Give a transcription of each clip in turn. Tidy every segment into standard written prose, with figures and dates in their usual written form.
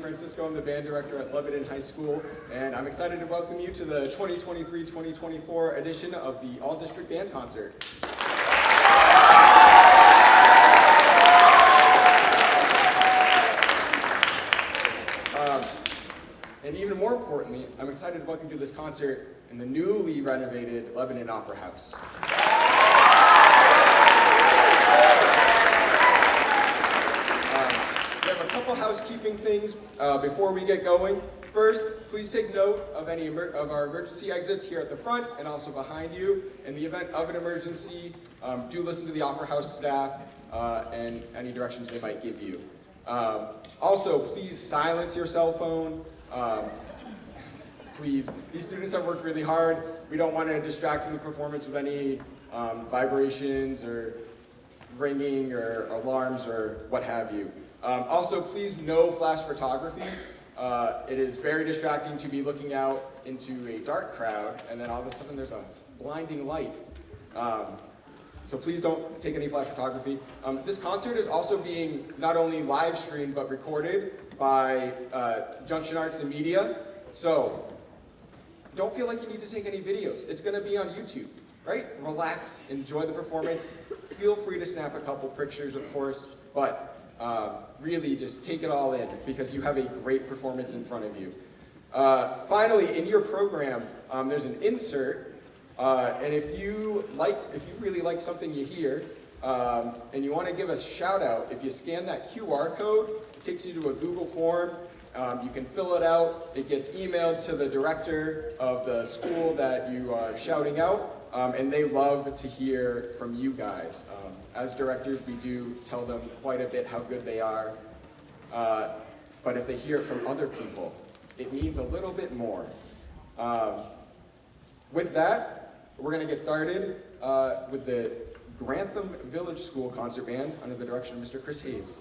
Francisco. I'm the band director at Lebanon High School, and I'm excited to welcome you to the 2023-2024 edition of the All-District Band Concert. And even more importantly, I'm excited to welcome you to this concert in the newly renovated Lebanon Opera House. We have a couple housekeeping things before we get going. First, please take note of any of our emergency exits here at the front and also behind you. In the event of an emergency, do listen to the Opera House staff and any directions they might give you. Also, please silence your cell phone. Please, these students have worked really hard. We don't want to distract from the performance with any vibrations or ringing or alarms or what have you. Also, please no flash photography. It is very distracting to be looking out into a dark crowd and then all of a sudden there's a blinding light. So please don't take any flash photography. This concert is also being not only live streamed but recorded by Junction Arts and Media. So don't feel like you need to take any videos. It's going to be on YouTube, right? Relax, enjoy the performance. Feel free to snap a couple pictures, of course, but really just take it all in because you have a great performance in front of you. Finally, in your program, there's an insert, and if you really like something you hear, and you want to give us a shout out, if you scan that QR code, it takes you to a Google form. You can fill it out. It gets emailed to the director of the school that you are shouting out, and they love to hear from you guys. As directors, we do tell them quite a bit how good they are, but if they hear it from other people, it means a little bit more. With that, we're going to get started with the Grantham Village School Concert Band under the direction of Mr. Chris Hayes.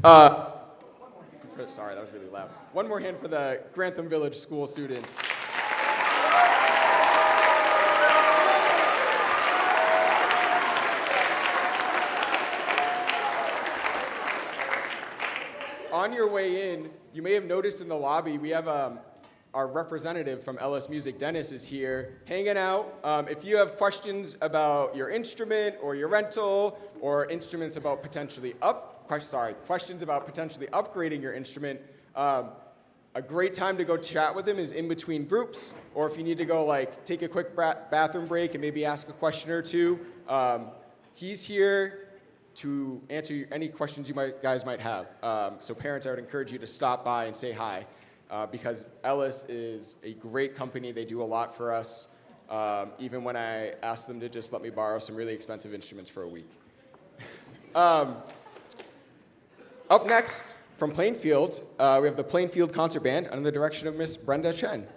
Sorry, that was really loud. One more hand for the Grantham Village School students. On your way in, you may have noticed in the lobby, we have our representative from LS Music, Dennis, is here hanging out. If you have questions about your instrument or your rental, or instruments about questions about potentially upgrading your instrument, a great time to go chat with him is in between groups, or if you need to go take a quick bathroom break and maybe ask a question or two. He's here to answer any questions you guys might have. So parents, I would encourage you to stop by and say hi, because Ellis is a great company. They do a lot for us, even when I asked them to just let me borrow some really expensive instruments for a week. Up next, from Plainfield, we have the Plainfield Concert Band under the direction of Miss Brenda Chen.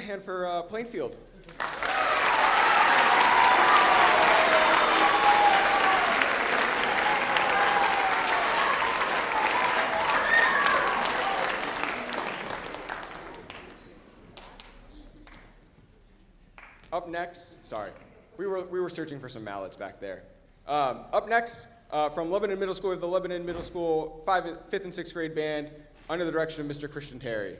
hand for Plainfield. Up next, sorry, we were searching for some mallets back there. Up next, from Lebanon Middle School, we have the Lebanon Middle School 5th and 6th grade band under the direction of Mr. Christian Terry.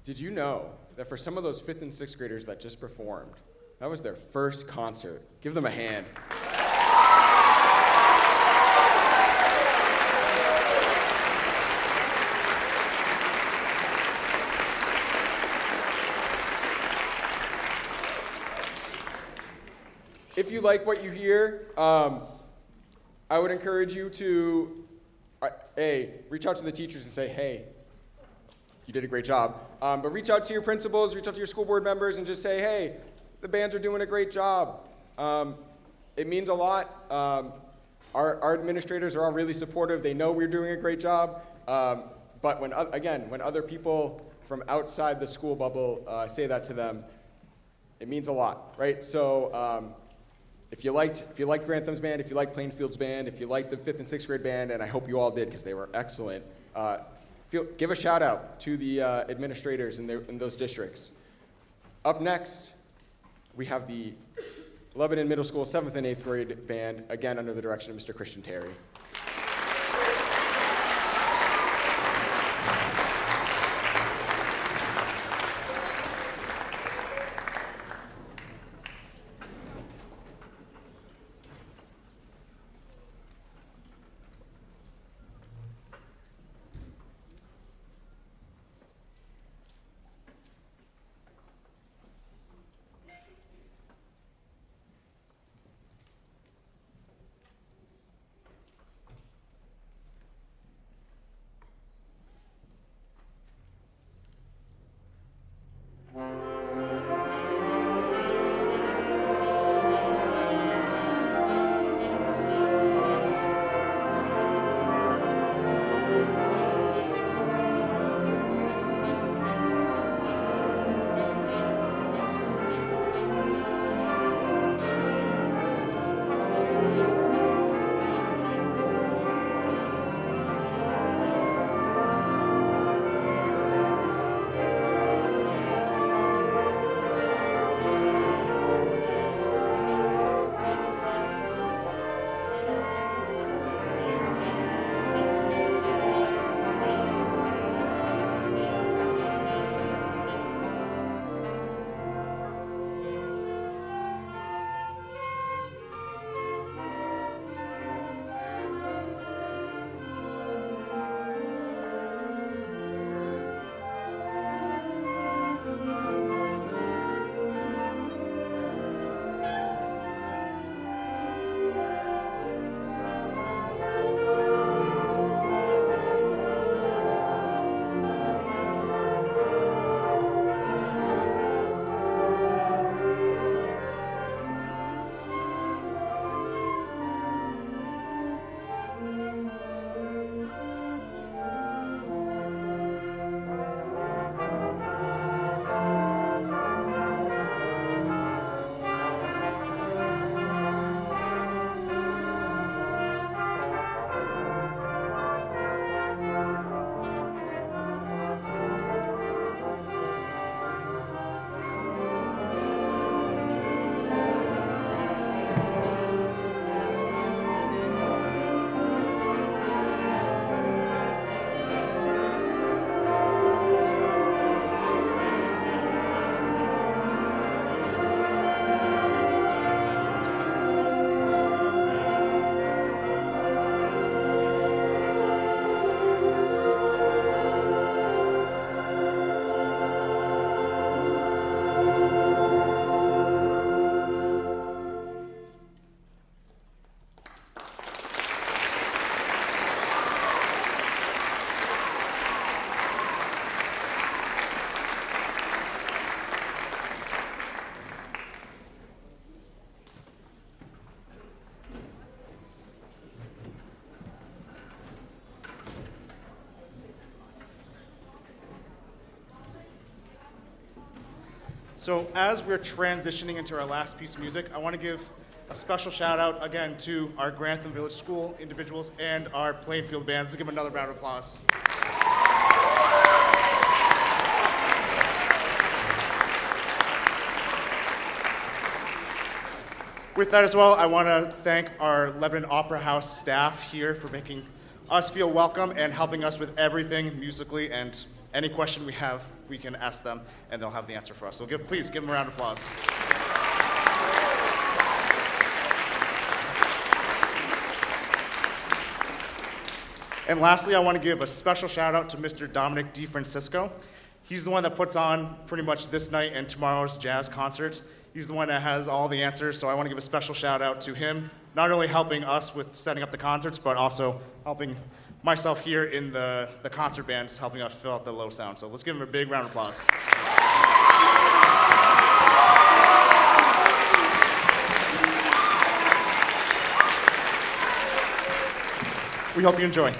Did you know that for some of those 5th and 6th graders that just performed, that was their first concert? Give them a hand. If you like what you hear, I would encourage you to, reach out to the teachers and say, hey, you did a great job. But reach out to your principals, reach out to your school board members, and just say, hey, the bands are doing a great job. It means a lot. Our administrators are all really supportive. They know we're doing a great job. But when other people from outside the school bubble say that to them, it means a lot, right? So if you liked Grantham's band, if you liked Plainfield's band, if you liked the 5th and 6th grade band, and I hope you all did because they were excellent, give a shout out to the administrators in those districts. Up next, we have the Lebanon Middle School 7th and 8th grade band, again under the direction of Mr. Christian Terry. So as we're transitioning into our last piece of music, I want to give a special shout out again to our Grantham Village School individuals and our Plainfield bands. Let's give them another round of applause. With that as well, I want to thank our Lebanon Opera House staff here for making us feel welcome and helping us with everything musically and any question we have, we can ask them, and they'll have the answer for us. So please give them a round of applause. And lastly, I want to give a special shout out to Mr. Dominic DeFrancisco. He's the one that puts on pretty much this night and tomorrow's jazz concert. He's the one that has all the answers, so I want to give a special shout out to him, not only helping us with setting up the concerts, but also helping myself here in the concert bands, helping us fill out the low sound. So let's give him a big round of applause. We hope you enjoy.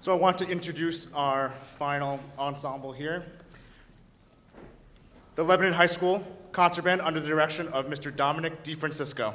So I want to introduce our final ensemble here. The Lebanon High School Concert Band under the direction of Mr. Dominic DeFrancisco.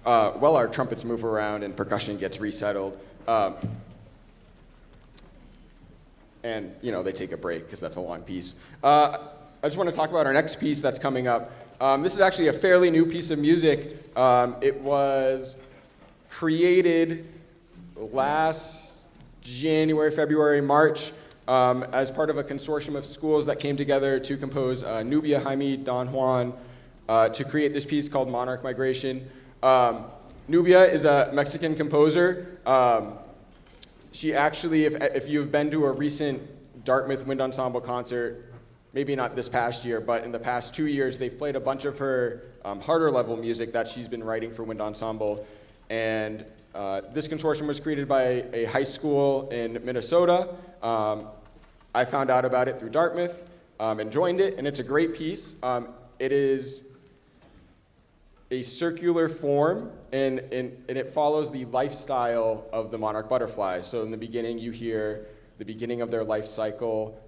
while our trumpets move around and percussion gets resettled. And, they take a break because that's a long piece. I just want to talk about our next piece that's coming up. This is actually a fairly new piece of music. It was created last January, February, March as part of a consortium of schools that came together to compose Nubia, Jaime, Don Juan to create this piece called Monarch Migration. Nubia is a Mexican composer. She actually, if you've been to a recent Dartmouth Wind Ensemble concert, maybe not this past year, but in the past 2 years, they've played a bunch of her harder level music that she's been writing for Wind Ensemble. And this consortium was created by a high school in Minnesota. I found out about it through Dartmouth and joined it, and it's a great piece. It is a circular form, and it follows the lifestyle of the monarch butterflies. So in the beginning, you hear the beginning of their life cycle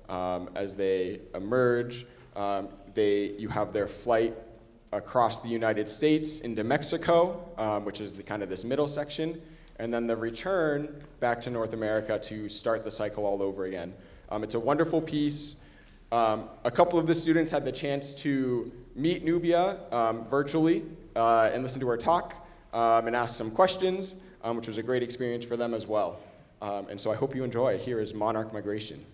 as they emerge. You have their flight across the United States into Mexico, which is kind of this middle section, and then the return back to North America to start the cycle all over again. It's a wonderful piece. A couple of the students had the chance to meet Nubia virtually and listen to her talk and ask some questions, which was a great experience for them as well. And so I hope you enjoy. Here is Monarch Migration.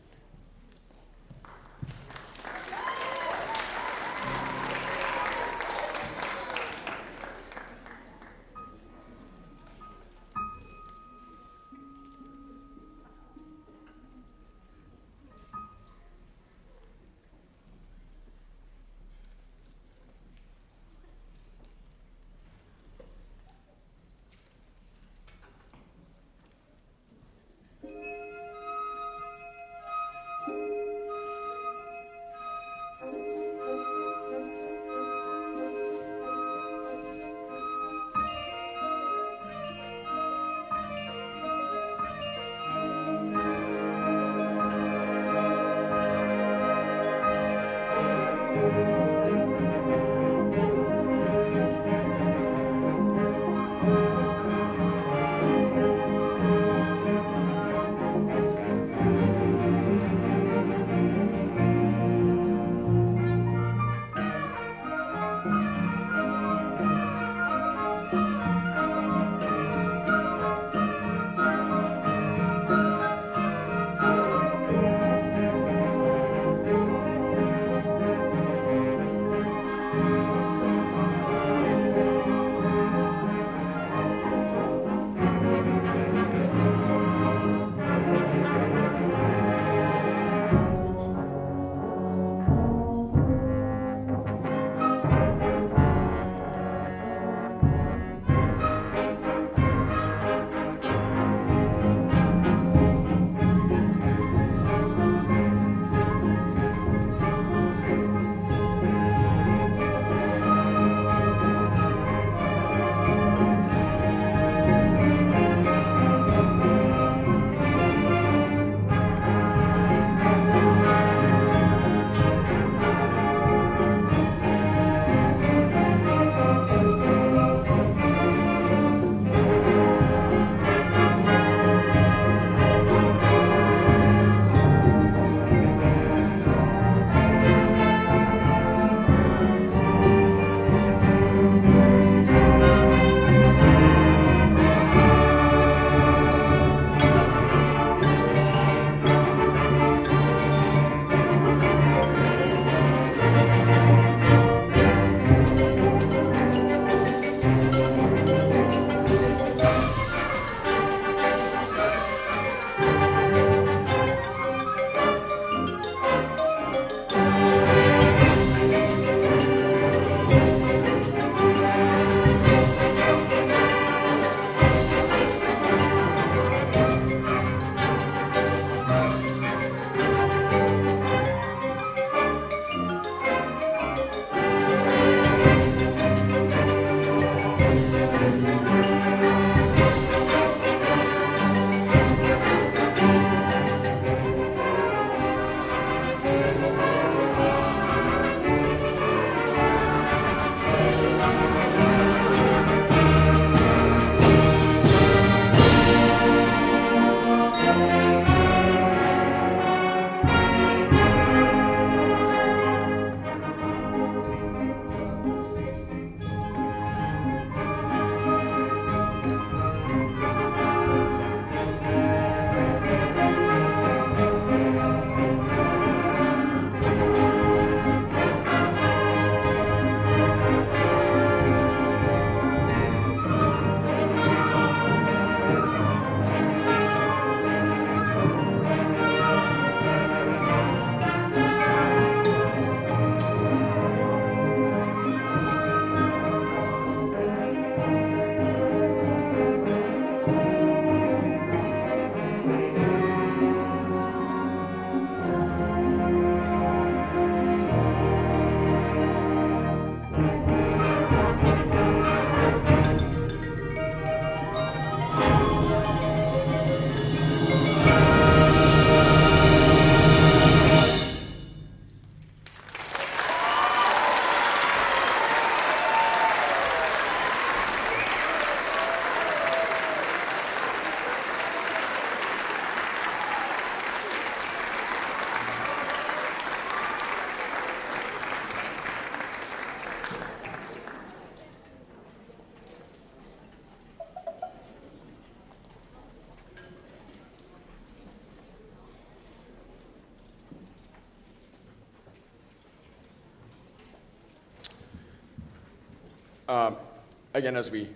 Again, as we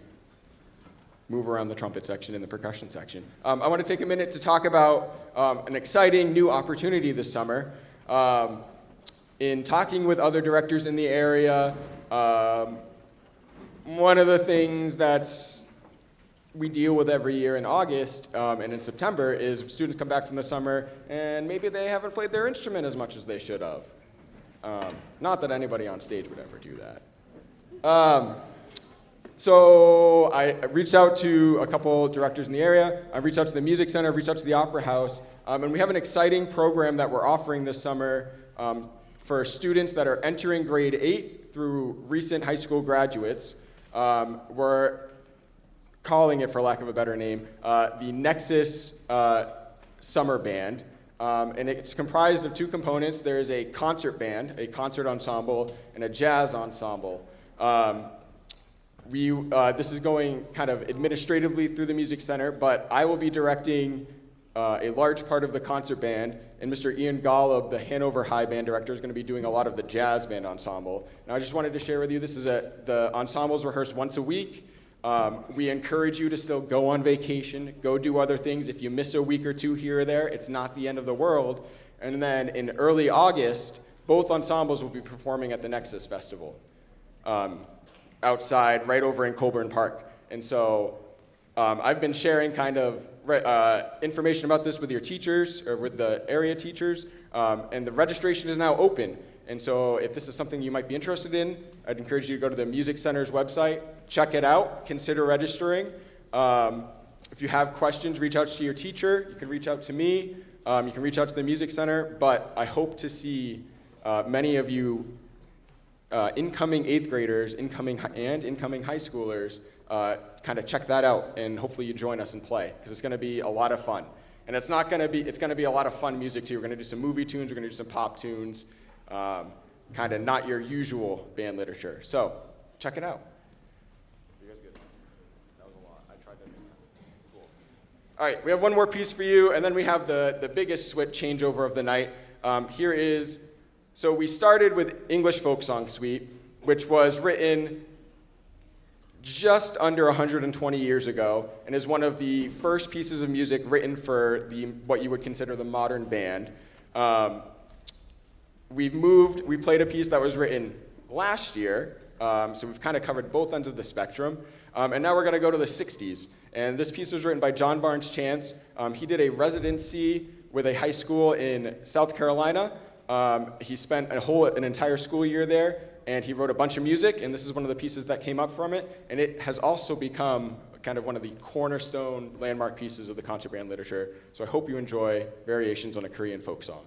move around the trumpet section and the percussion section, I want to take a minute to talk about an exciting new opportunity this summer. In talking with other directors in the area, one of the things that's we deal with every year in August and in September is students come back from the summer and maybe they haven't played their instrument as much as they should have. Not that anybody on stage would ever do that. So I reached out to a couple directors in the area. I reached out to the Music Center, I've reached out to the Opera House, and we have an exciting program that we're offering this summer for students that are entering grade 8 through recent high school graduates. We're calling it, for lack of a better name, the Nexus Summer Band. And it's comprised of two components. There is a concert band, a concert ensemble, and a jazz ensemble. This is going kind of administratively through the Music Center, but I will be directing a large part of the concert band, and Mr. Ian Golub, the Hanover High Band Director, is going to be doing a lot of the jazz band ensemble. Now, I just wanted to share with you, the ensembles rehearse once a week. We encourage you to still go on vacation, go do other things. If you miss a week or two here or there, it's not the end of the world. And then in early August, both ensembles will be performing at the Nexus Festival outside, right over in Colburn Park. And so I've been sharing kind of information about this with your teachers, or with the area teachers, and the registration is now open. And so if this is something you might be interested in, I'd encourage you to go to the Music Center's website, check it out, consider registering. If you have questions, reach out to your teacher. You can reach out to me. You can reach out to the Music Center. But I hope to see many of you incoming 8th graders, incoming high schoolers, kind of check that out, and hopefully you join us and play, because it's going to be a lot of fun. And it's going to be a lot of fun music too. We're going to do some movie tunes. We're going to do some pop tunes. Kind of not your usual band literature. So check it out. You guys good? That was a lot. I tried that. Cool. All right, we have one more piece for you, and then we have the biggest switch changeover of the night. So we started with English Folk Song Suite, which was written just under 120 years ago, and is one of the first pieces of music written for what you would consider the modern band. We played a piece that was written last year, so we've kind of covered both ends of the spectrum. And now we're going to go to the 60s. And this piece was written by John Barnes Chance. He did a residency with a high school in South Carolina. He spent an entire school year there, and he wrote a bunch of music, and this is one of the pieces that came up from it. And it has also become kind of one of the cornerstone landmark pieces of the concert band literature. So I hope you enjoy Variations on a Korean Folk Song.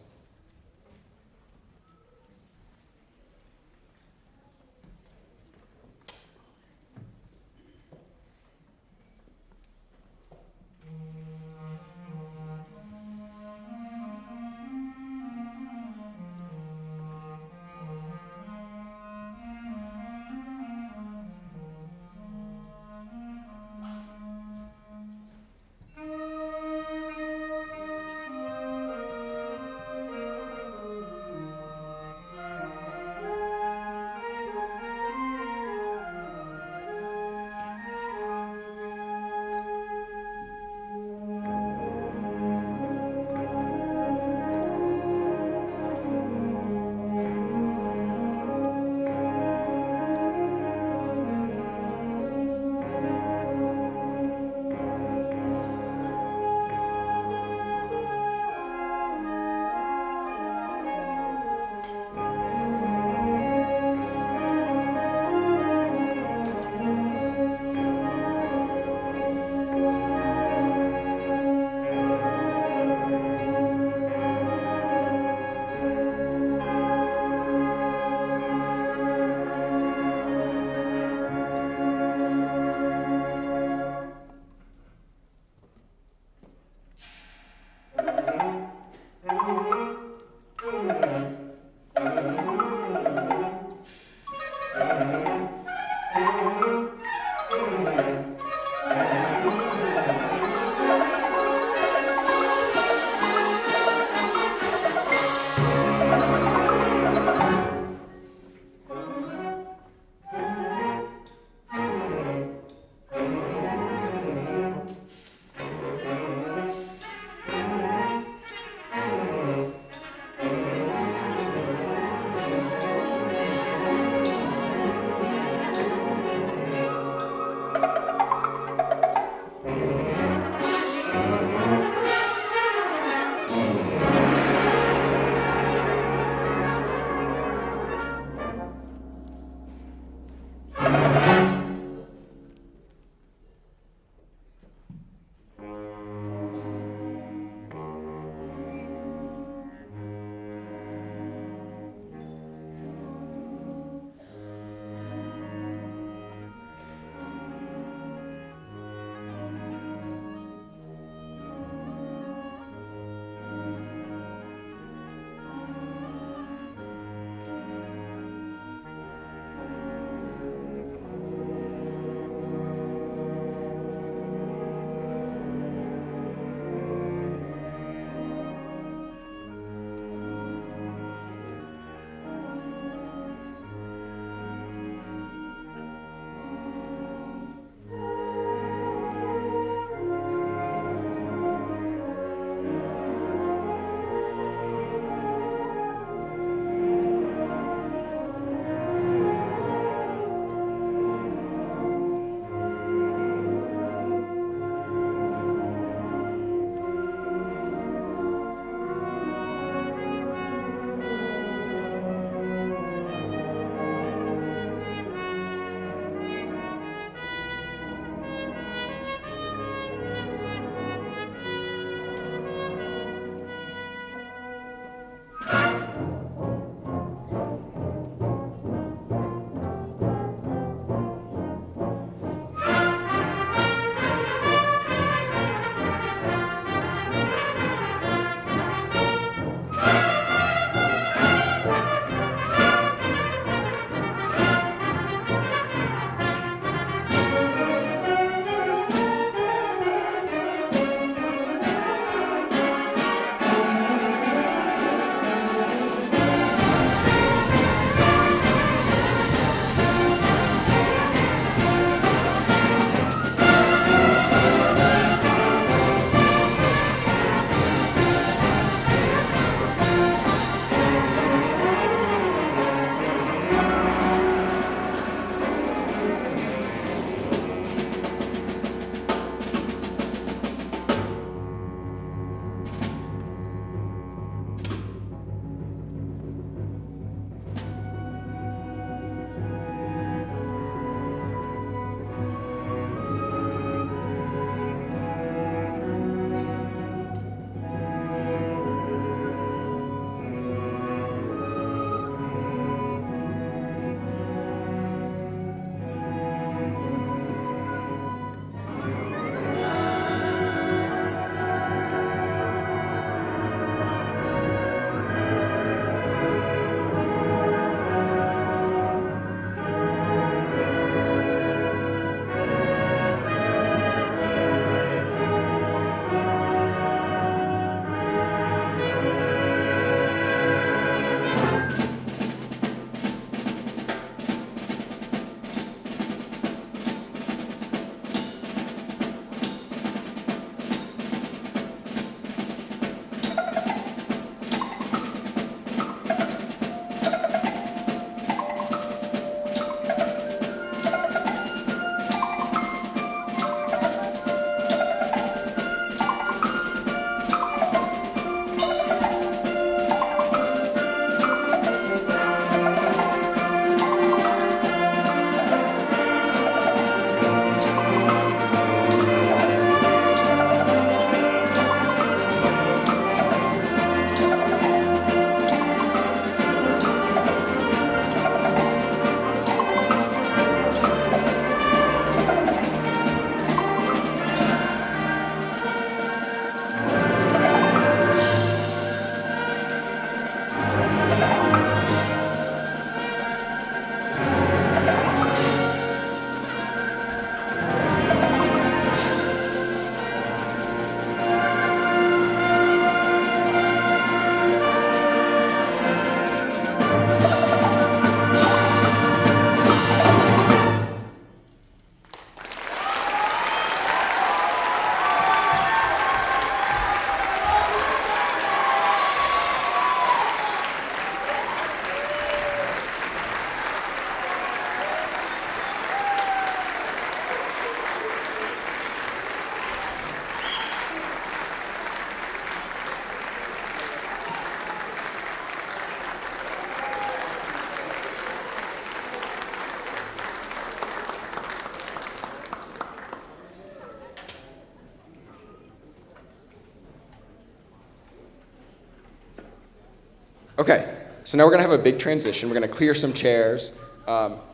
Okay, so now we're gonna have a big transition. We're gonna clear some chairs.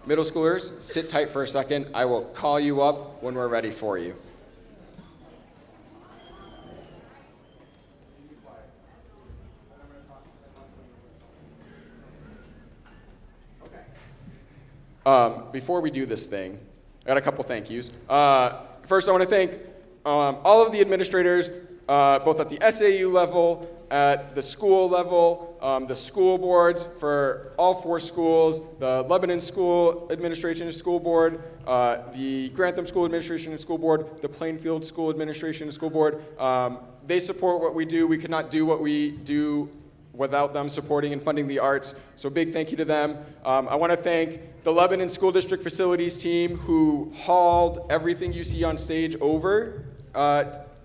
Middle schoolers, sit tight for a second. I will call you up when we're ready for you. Before we do this thing, I got a couple thank yous. First, I want to thank all of the administrators, both at the SAU level, at the school level, the school boards for all 4 schools, the Lebanon School Administration and School Board, the Grantham School Administration and School Board, the Plainfield School Administration and School Board. They support what we do. We could not do what we do without them supporting and funding the arts. So big thank you to them. I want to thank the Lebanon School District Facilities team who hauled everything you see on stage over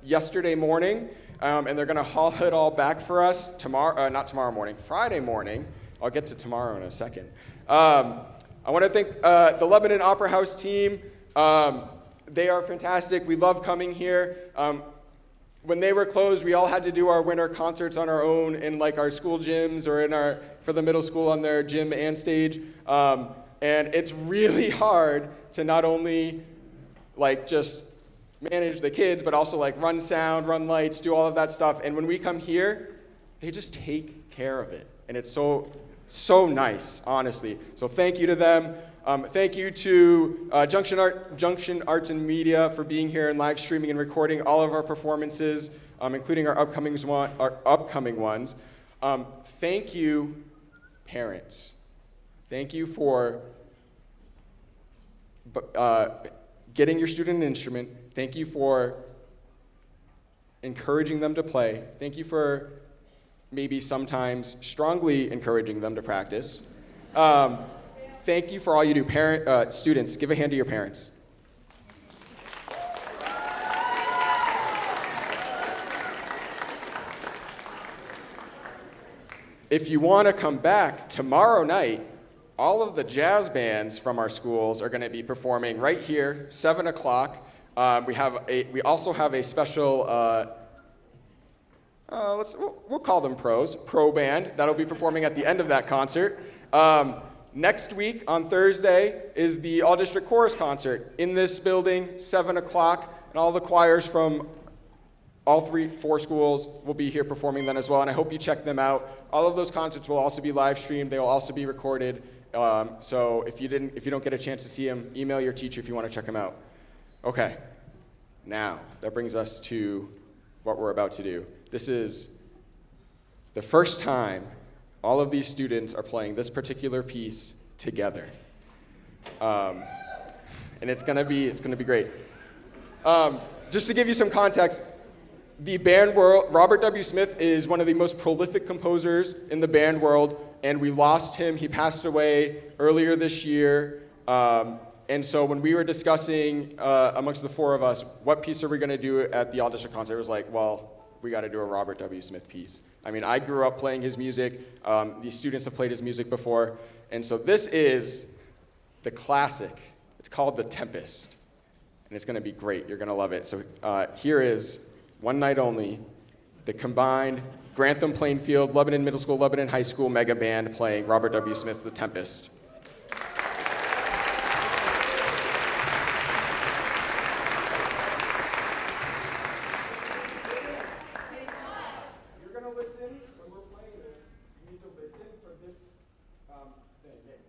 yesterday morning. And they're going to haul it all back for us tomorrow, not tomorrow morning, Friday morning. I'll get to tomorrow in a second. I want to thank the Lebanon Opera House team. They are fantastic. We love coming here. When they were closed, we all had to do our winter concerts on our own in like our school gyms or for the middle school on their gym and stage. And it's really hard to not only like just manage the kids, but also like run sound, run lights, do all of that stuff. And when we come here, they just take care of it. And it's so nice, honestly. So thank you to them. Thank you to Junction Arts and Media for being here and live streaming and recording all of our performances, including our upcoming ones. Thank you, parents. Thank you for getting your student an instrument. Thank you for encouraging them to play. Thank you for maybe sometimes strongly encouraging them to practice. Thank you for all you do. Students, give a hand to your parents. If you want to come back tomorrow night, all of the jazz bands from our schools are going to be performing right here, 7 o'clock. We also have a special, we'll call them pro band, that'll be performing at the end of that concert. Next week on Thursday is the All District Chorus Concert in this building, 7 o'clock, and all the choirs from all 4 schools will be here performing then as well, and I hope you check them out. All of those concerts will also be live streamed. They will also be recorded. So if you don't get a chance to see them, email your teacher if you want to check them out. Okay, now that brings us to what we're about to do. This is the first time all of these students are playing this particular piece together, and it's gonna be great. Just to give you some context, the band world, Robert W. Smith is one of the most prolific composers in the band world, and we lost him. He passed away earlier this year. And so when we were discussing amongst the 4 of us, what piece are we going to do at the All District concert, it was like, well, we got to do a Robert W. Smith piece. I mean, I grew up playing his music. The students have played his music before. And so this is the classic. It's called The Tempest. And it's going to be great. You're going to love it. So here is one night only, the combined Grantham Plainfield, Lebanon Middle School, Lebanon High School mega band playing Robert W. Smith's The Tempest. You're going to listen when we're playing this. You need to listen for this thing.